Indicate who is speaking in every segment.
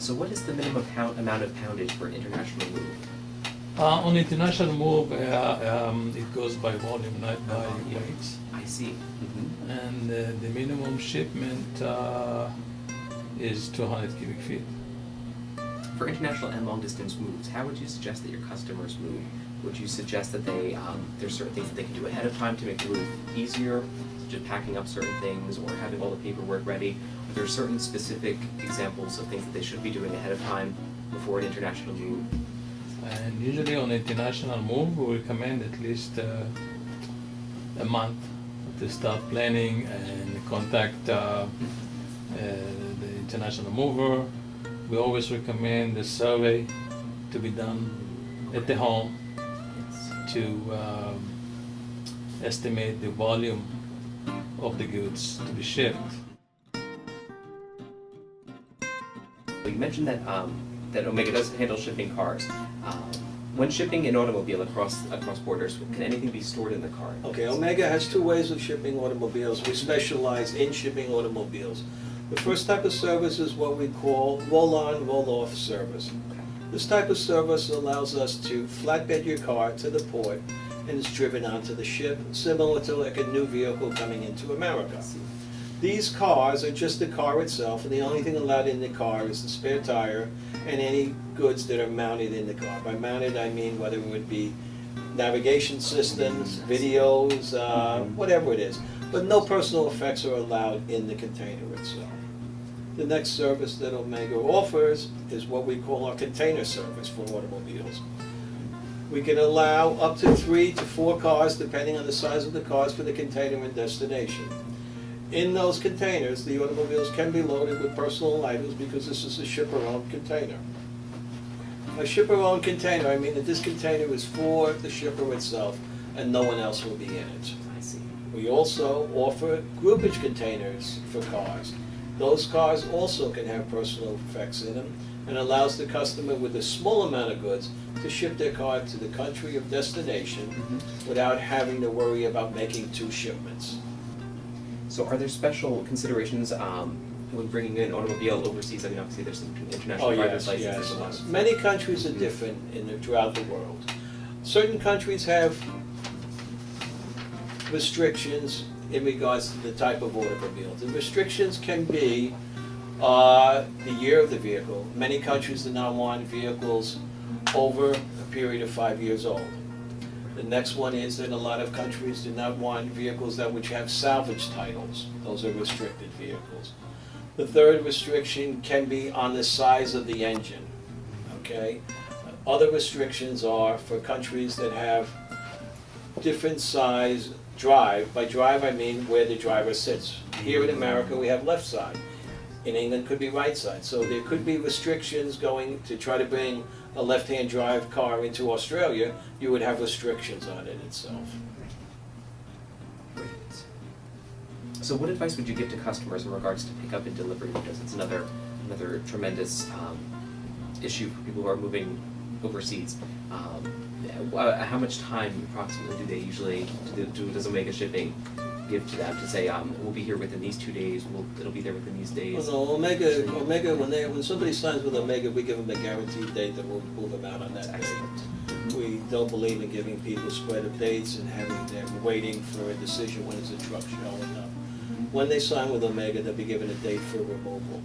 Speaker 1: So what is the minimum amount of poundage for an international move?
Speaker 2: On international move, it goes by volume, not by weight.
Speaker 1: I see. Mm-hmm.
Speaker 2: And the minimum shipment is 200 cubic feet.
Speaker 1: For international and long distance moves, how would you suggest that your customers move? Would you suggest that they there's certain things that they can do ahead of time to make the move easier, such as packing up certain things or having all the paperwork ready? Are there certain specific examples of things that they should be doing ahead of time before an international move?
Speaker 2: And usually on international move, we recommend at least a month to start planning and contact the international mover. We always recommend a survey to be done at the home to estimate the volume of the goods to be shipped.
Speaker 1: You mentioned that that Omega does handle shipping cars. When shipping an automobile across borders, can anything be stored in the car?
Speaker 3: Okay, Omega has two ways of shipping automobiles. We specialize in shipping automobiles. The first type of service is what we call roll-on, roll-off service. This type of service allows us to flatbed your car to the port and it's driven onto the ship, similar to like a new vehicle coming into America. These cars are just the car itself, and the only thing allowed in the car is the spare tire and any goods that are mounted in the car. By mounted, I mean whether it would be navigation systems, videos, whatever it is. But no personal effects are allowed in the container itself. The next service that Omega offers is what we call our container service for automobiles. We can allow up to 3 to 4 cars, depending on the size of the cars, for the container and destination. In those containers, the automobiles can be loaded with personal items because this is a shipper-owned container. A shipper-owned container, I mean that this container is for the shipper itself and no one else will be in it.
Speaker 1: I see.
Speaker 3: We also offer groupage containers for cars. Those cars also can have personal effects in them and allows the customer with a small amount of goods to ship their car to the country of destination without having to worry about making 2 shipments.
Speaker 1: So are there special considerations when bringing an automobile overseas? I mean, obviously there's some international driver's licenses.
Speaker 3: Yes.
Speaker 1: There's a lot of-
Speaker 3: Many countries are different throughout the world. Certain countries have restrictions in regards to the type of automobile. The restrictions can be the year of the vehicle. Many countries do not want vehicles over a period of 5 years old. The next one is that a lot of countries do not want vehicles which have salvage titles. Those are restricted vehicles. The third restriction can be on the size of the engine. Okay? Other restrictions are for countries that have different size drive. By drive I mean where the driver sits. Here in America we have left side. In England could be right side. So there could be restrictions going to try to bring a left-hand drive car into Australia. You would have restrictions on it itself.
Speaker 1: Great. So what advice would you give to customers in regards to pickup and delivery? Because it's another tremendous issue for people who are moving overseas. How much time approximately do they usually does Omega Shipping give to them to say we'll be here within these 2 days, it'll be there within these days?
Speaker 3: Well, no, Omega, when somebody signs with Omega, we give them a guaranteed date that we'll move them out on that
Speaker 1: That's
Speaker 3: date.
Speaker 1: excellent.
Speaker 3: We don't believe in giving people spread of dates and having them waiting for a decision when is a truck showing up. When they sign with Omega, they'll be given a date for removal,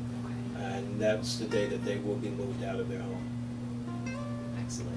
Speaker 3: and that's the day that they will be moved out of their home.
Speaker 1: Excellent.